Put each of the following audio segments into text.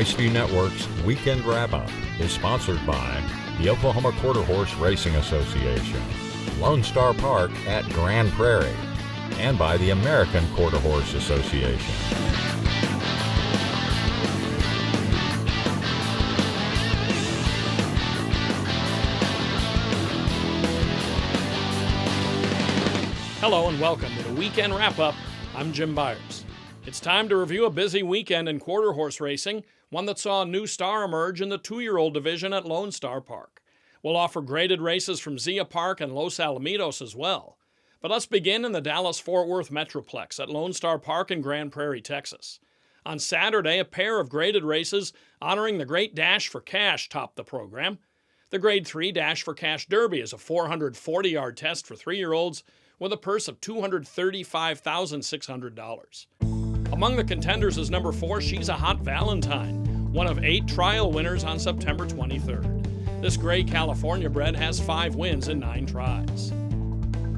Eastview Network's Weekend Wrap-Up is sponsored by the Oklahoma Quarter Horse Racing Association, Lone Star Park at Grand Prairie, and by the American Quarter Horse Association. Hello and welcome to the Weekend Wrap-Up. I'm Jim Byers. It's time to review a busy weekend in quarter horse racing, one that saw a new star emerge in the 2-year-old division at Lone Star Park. We'll offer graded races from Zia Park and Los Alamitos as well. But let's begin in the Dallas-Fort Worth Metroplex at Lone Star Park in Grand Prairie, Texas. On Saturday, a pair of graded races honoring the Great Dash for Cash topped the program. The Grade 3 Dash for Cash Derby is a 440-yard test for 3-year-olds with a purse of $235,600. Among the contenders is number 4, She's a Hot Valentine, one of 8 trial winners on September 23rd. This gray California bred has 5 wins in 9 tries.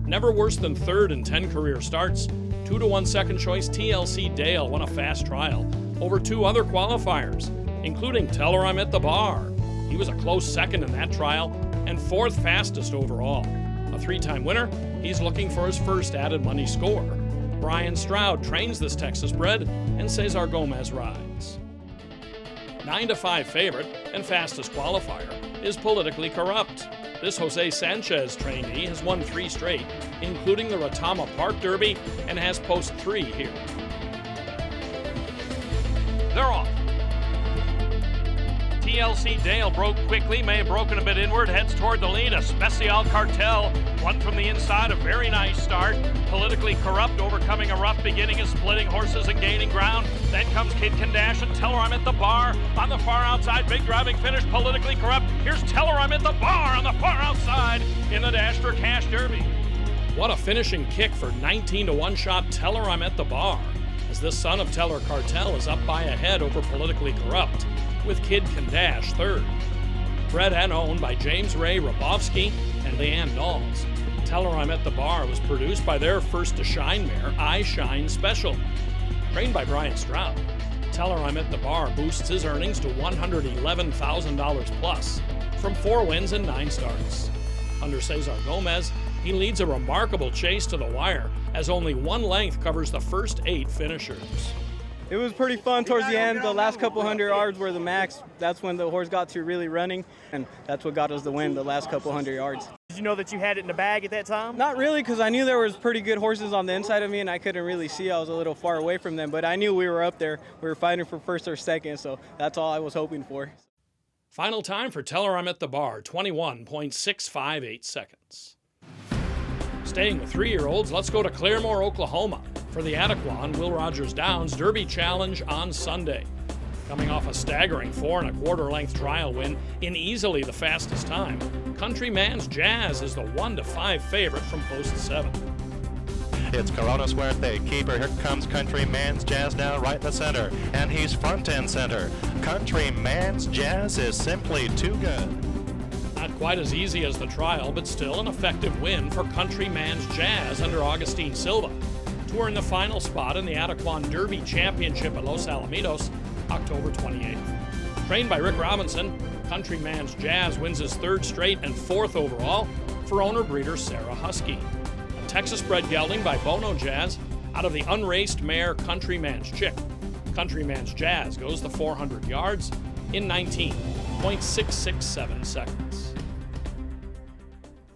Never worse than 3rd in 10 career starts, 2-1 second choice TLC Dale won a fast trial over 2 other qualifiers, including Tell Her I'm at the Bar. He was a close second in that trial and 4th fastest overall. A 3-time winner, he's looking for his first added money score. Brian Stroud trains this Texas bred, and Cesar Gomez rides. 9-5 favorite and fastest qualifier is Politically Corrupt. This Jose Sanchez trainee has won 3 straight, including the Retama Park Derby, and has post 3 here. They're off. TLC Dale broke quickly, may have broken a bit inward, heads toward the lead. Especial Cartel, one from the inside, a very nice start. Politically Corrupt, overcoming a rough beginning, is splitting horses and gaining ground. Then comes Kid Can Dash and Tell Her I'm at the Bar. On the far outside, big driving finish, Politically Corrupt. Here's Tell Her I'm at the Bar on the far outside in the Dash for Cash Derby. What a finishing kick for 19-1 shot Tell Her I'm at the Bar, as this son of Teller Cartel is up by a head over Politically Corrupt, with Kid Can Dash 3rd. Bred and owned by James Ray Rabovsky and Leanne Knowles, Tell Her I'm at the Bar was produced by their first to shine mare, I Shine Special. Trained by Brian Stroud, Tell Her I'm at the Bar boosts his earnings to $111,000 plus from 4 wins and 9 starts. Under Cesar Gomez, he leads a remarkable chase to the wire as only 1 length covers the first 8 finishers. It was pretty fun towards the end. The last couple hundred yards were the max. That's when the horse got to really running, and that's what got us the win, the last couple hundred yards. Did you know that you had it in the bag at that time? Not really, because I knew there was pretty good horses on the inside of me, and I couldn't really see. I was a little far away from them, but I knew we were up there. We were fighting for first or second, so that's all I was hoping for. Final time for Tell Her I'm at the Bar, 21.658 seconds. Staying with 3-year-olds, let's go to Claremore, Oklahoma for the Adequan Will Rogers Downs Derby Challenge on Sunday. Coming off a staggering 4 1/4 length trial win in easily the fastest time, Countryman's Jazz is the 1-5 favorite from post 7. It's Corona Suerte, keeper. Here comes Countryman's Jazz now right in the center, and he's front and center. Countryman's Jazz is simply too good. Not quite as easy as the trial, but still an effective win for Countryman's Jazz under Augustine Silva, to earn the final spot in the Adequan Derby Championship at Los Alamitos, October 28th. Trained by Rick Robinson, Countryman's Jazz wins his 3rd straight and 4th overall for owner-breeder Sarah Husky. A Texas-bred gelding by Bono Jazz out of the unraced mare Countryman's Chick. Countryman's Jazz goes the 400 yards in 19.667 seconds.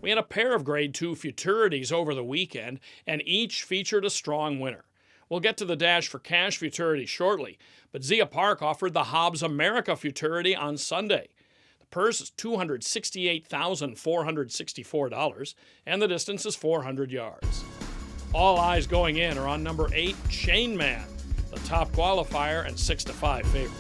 We had a pair of Grade 2 futurities over the weekend, and each featured a strong winner. We'll get to the Dash for Cash futurity shortly, but Zia Park offered the Hobbs America futurity on Sunday. The purse is $268,464, and the distance is 400 yards. All eyes going in are on number 8, Chain Man, the top qualifier and 6-5 favorite.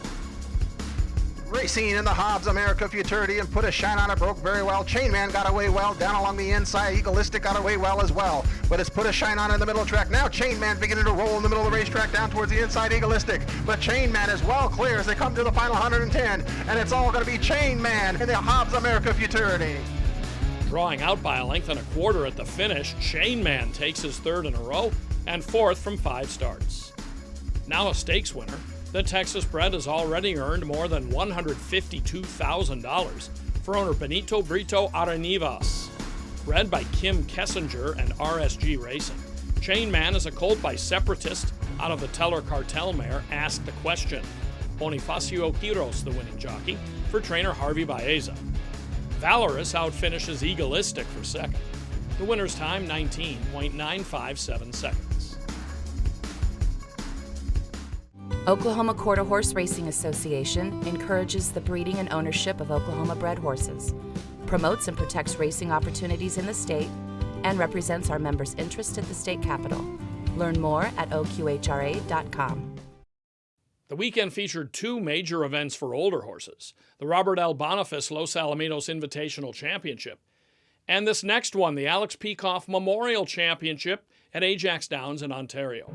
Racing in the Hobbs America Futurity and Put a Shine on It broke very well. Chain Man got away well down along the inside. Egoistic got away well as well. But it's Put a Shine on It in the middle of the track. Now Chain Man beginning to roll in the middle of the racetrack down towards the inside. Egoistic. But Chain Man is well clear as they come to the final 110. And it's all going to be Chain Man in the Hobbs America Futurity. Drawing out by a length and a quarter at the finish, Chain Man takes his 3rd in a row and 4th from 5 starts. Now a stakes winner, The Texas bred has already earned more than $152,000 for owner Benito Brito Arenivas. Bred by Kim Kessinger and RSG Racing, Chain Man is a colt by Separatist out of the Teller Cartel mare Ask the Question. Bonifacio Quiros, the winning jockey, for trainer Harvey Baeza. Valorous outfinishes Egoistic for second. The winner's time, 19.957 seconds. Oklahoma Quarter Horse Racing Association encourages the breeding and ownership of Oklahoma-bred horses, promotes and protects racing opportunities in the state, and represents our members' interest at the state capitol. Learn more at oqhra.com. The weekend featured two major events for older horses, the Robert L. Boniface Los Alamitos Invitational Championship, and this next one, the Alex Peikoff Memorial Championship at Ajax Downs in Ontario.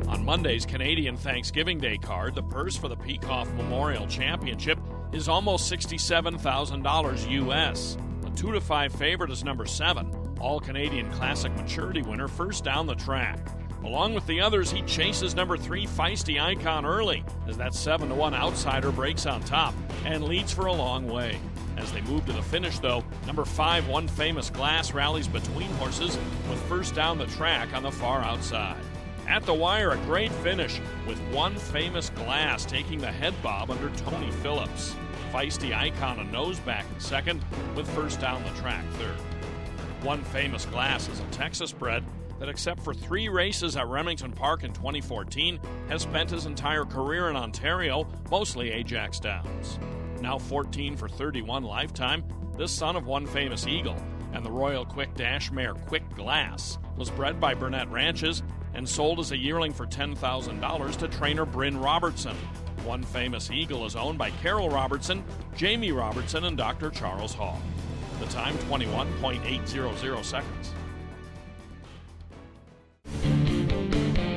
On Monday's Canadian Thanksgiving Day card, the purse for the Peikoff Memorial Championship is almost $67,000 US. The 2-5 favorite is number 7, All-Canadian Classic Maturity winner, First Down the Track. Along with the others, he chases number 3, Feisty Icon, early, as that 7-1 outsider breaks on top and leads for a long way. As they move to the finish, though, number 5, One Famous Glass, rallies between horses with First Down the Track on the far outside. At the wire, a great finish with One Famous Glass taking the head bob under Tony Phillips. Feisty Icon a noseback in second with First Down the Track third. One Famous Glass is a Texas bred that, except for 3 races at Remington Park in 2014, has spent his entire career in Ontario, mostly Ajax Downs. Now 14 for 31 lifetime, this son of One Famous Eagle and the Royal Quick Dash mare Quick Glass was bred by Burnett Ranches and sold as a yearling for $10,000 to trainer Bryn Robertson. One Famous Eagle is owned by Carol Robertson, Jamie Robertson, and Dr. Charles Hall. The time, 21.800 seconds.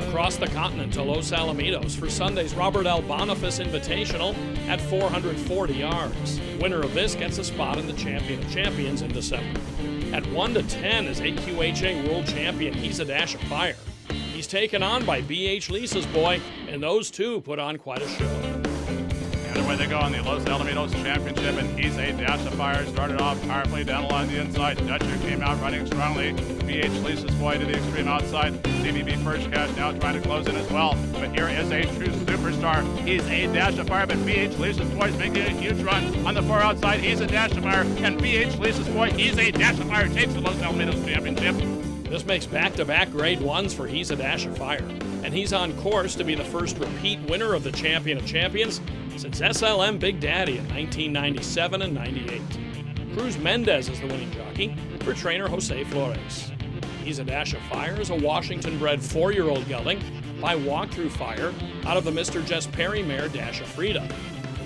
Across the continent to Los Alamitos for Sunday's Robert L. Boniface Invitational at 440 yards. Winner of this gets a spot in the Champion of Champions in December. At 1-10 is AQHA World Champion He's a Dash of Fire. He's taken on by B.H. Lisa's Boy, and those two put on quite a show. And away they go on the Los Alamitos Championship, and He's a Dash of Fire started off powerfully down along the inside. Dutcher came out running strongly. B.H. Lisa's Boy to the extreme outside. CBB First Cash now trying to close in as well. But here is a true superstar. He's a Dash of Fire, but B.H. Lisa's Boy is making a huge run on the far outside. He's a Dash of Fire, and B.H. Lisa's Boy, He's a Dash of Fire, takes the Los Alamitos Championship. This makes back-to-back grade 1s for He's a Dash of Fire, and he's on course to be the first repeat winner of the Champion of Champions since SLM Big Daddy in 1997 and 98. Cruz Mendez is the winning jockey for trainer Jose Flores. He's a Dash of Fire is a Washington-bred 4-year-old gelding by Walkthrough Fire out of the Mr. Jess Perry mare Dash of Frida.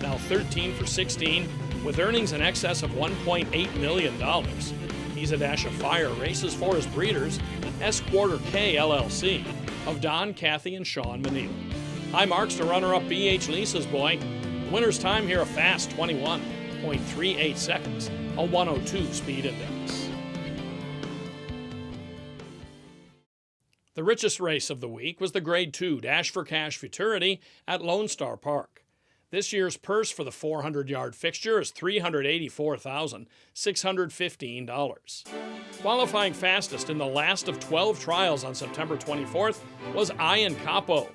Now 13 for 16 with earnings in excess of $1.8 million. He's a Dash of Fire races for his breeders, S-Quarter K LLC, of Don, Kathy, and Sean Manila. High marks to runner-up B.H. Lisa's Boy. The winner's time here a fast 21.38 seconds, a 102 speed index. The richest race of the week was the Grade 2 Dash for Cash Futurity at Lone Star Park. This year's purse for the 400-yard fixture is $384,615. Qualifying fastest in the last of 12 trials on September 24th was Ian Capo.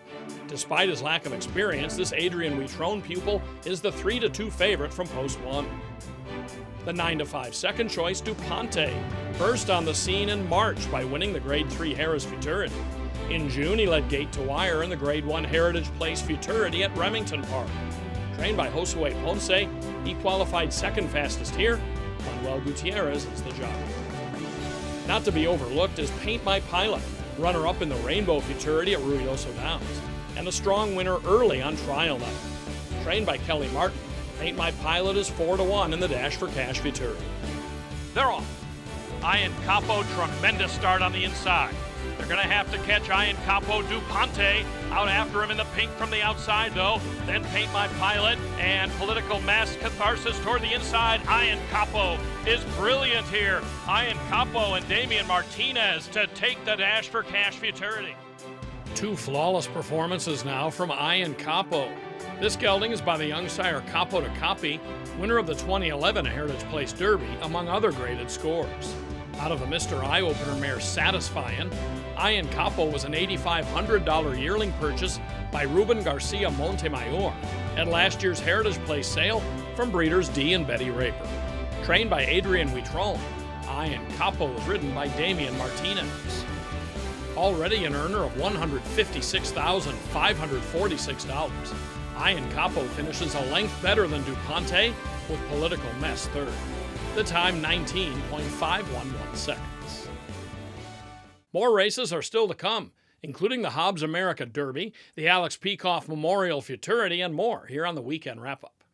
Despite his lack of experience, this Adrian Wheatrone pupil is the 3-2 favorite from Post 1. The 9-5 second choice, Dupante, burst on the scene in March by winning the Grade 3 Harris Futurity. In June, he led Gate to Wire in the Grade 1 Heritage Place Futurity at Remington Park. Trained by Josue Ponce, he qualified second fastest here. Manuel Gutierrez is the jockey. Not to be overlooked is Paint My Pilot, runner-up in the Rainbow Futurity at Ruidoso Downs, and a strong winner early on trial night. Trained by Kelly Martin, Paint My Pilot is 4-1 in the Dash for Cash Futurity. They're off. Ian Capo, tremendous start on the inside. They're going to have to catch Ian Capo. Dupante out after him in the pink from the outside, though. Then Paint My Pilot and Political Mass Catharsis toward the inside. Ian Capo is brilliant here. Ian Capo and Damian Martinez to take the Dash for Cash Futurity. Two flawless performances now from Ian Capo. This gelding is by the young sire Capo de Capi, winner of the 2011 Heritage Place Derby, among other graded scores. Out of the Mr. Eye-Opener mare Satisfyin', Ian Capo was an $8,500 yearling purchase by Ruben Garcia Montemayor at last year's Heritage Place sale from breeders D and Betty Raper. Trained by Adrian Huitron, Ian Capo was ridden by Damian Martinez. Already an earner of $156,546, Ian Capo finishes a length better than DuPonte with Political Mess third. The time 19.511 seconds. More races are still to come, including the Hobbs America Derby, the Alex Peikoff Memorial Futurity, and more here on the Weekend Wrap-Up.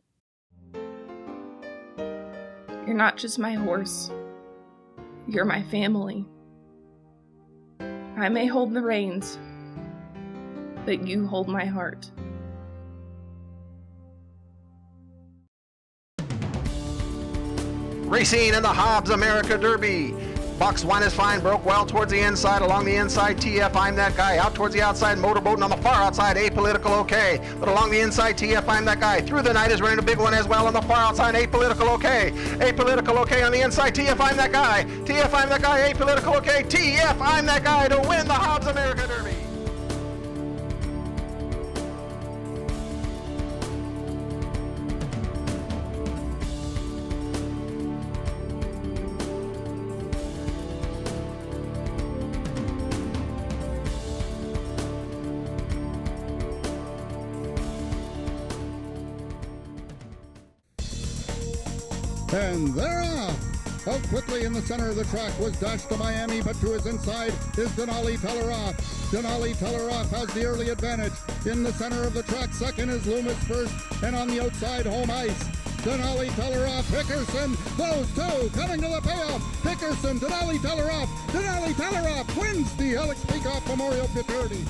You're not just my horse. You're my family. I may hold the reins, but you hold my heart. Racing in the Hobbs America Derby. Box 1 is fine, broke well towards the inside, along the inside, TF, I'm That Guy. Out towards the outside, Motorboat, and on the far outside, Apolitical OK. But along the inside, TF, I'm That Guy. Through the night is running a big one as well, on the far outside, Apolitical OK. Apolitical OK on the inside, TF, I'm That Guy. TF, I'm That Guy, Apolitical OK. TF, I'm That Guy to win the Hobbs America Derby. And they're off! Out quickly in the center of the track was Dash to Miami, but to his inside is Denali Teleroff. Denali Teleroff has the early advantage. In the center of the track, second is Loomis first, and on the outside, Home Ice. Denali Teleroff, Hickerson, those two coming to the payoff. Hickerson, Denali Teleroff wins the Alex Peikoff Memorial Futurity.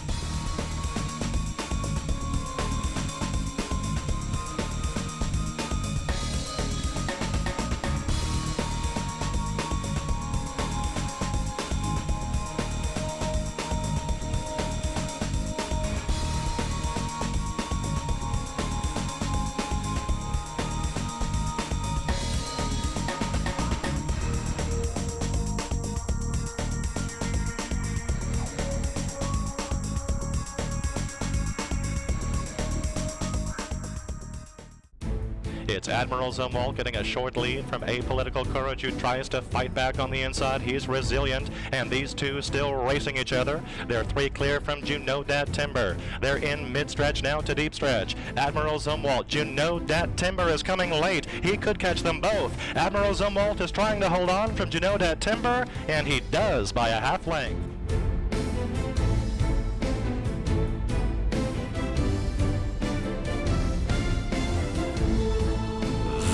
It's Admiral Zumwalt getting a short lead from Apolitical Courage, who tries to fight back on the inside. He's resilient, and these two still racing each other. They're three clear from Juno Dat Timber. They're in mid-stretch now to deep stretch. Admiral Zumwalt, Juno Dat Timber is coming late. He could catch them both. Admiral Zumwalt is trying to hold on from Juno Dat Timber, and he does by a half length.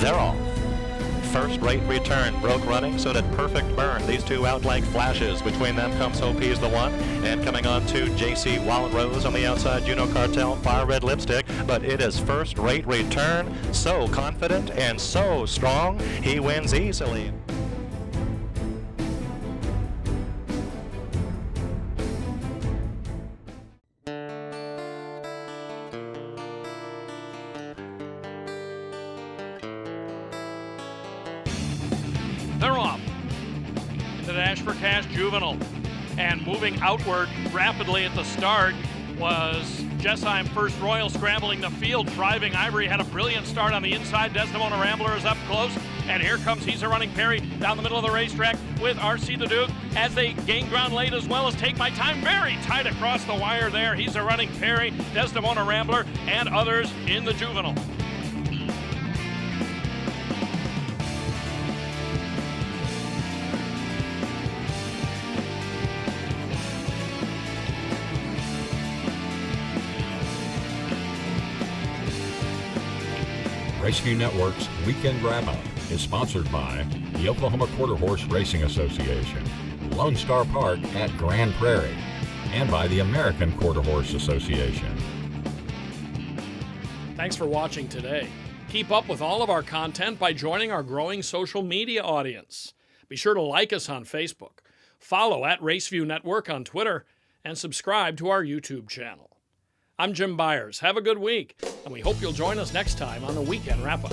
They're off. First rate return broke running, so did Perfect Burn. These two out like flashes. Between them comes Hope He's the One, and coming on to JC Wild Rose on the outside, Juno Cartel, Fire Red Lipstick. But it is first rate return, so confident and so strong, he wins easily. They're off. The Dash for Cash Juvenile. And moving outward rapidly at the start was Jessheim First Royal scrambling the field. Driving Ivory had a brilliant start on the inside. Desdemona Rambler is up close. And here comes He's a Running Perry down the middle of the racetrack with RC the Duke as they gain ground late, as well as Take My Time. Very tight across the wire there. He's a Running Perry, Desdemona Rambler, and others in the Juvenile. Raceview Network's Weekend Wrap-Up is sponsored by the Oklahoma Quarter Horse Racing Association, Lone Star Park at Grand Prairie, and by the American Quarter Horse Association. Thanks for watching today. Keep up with all of our content by joining our growing social media audience. Be sure to like us on Facebook, follow at Raceview Network on Twitter, and subscribe to our YouTube channel. I'm Jim Byers. Have a good week, and we hope you'll join us next time on the Weekend Wrap-Up.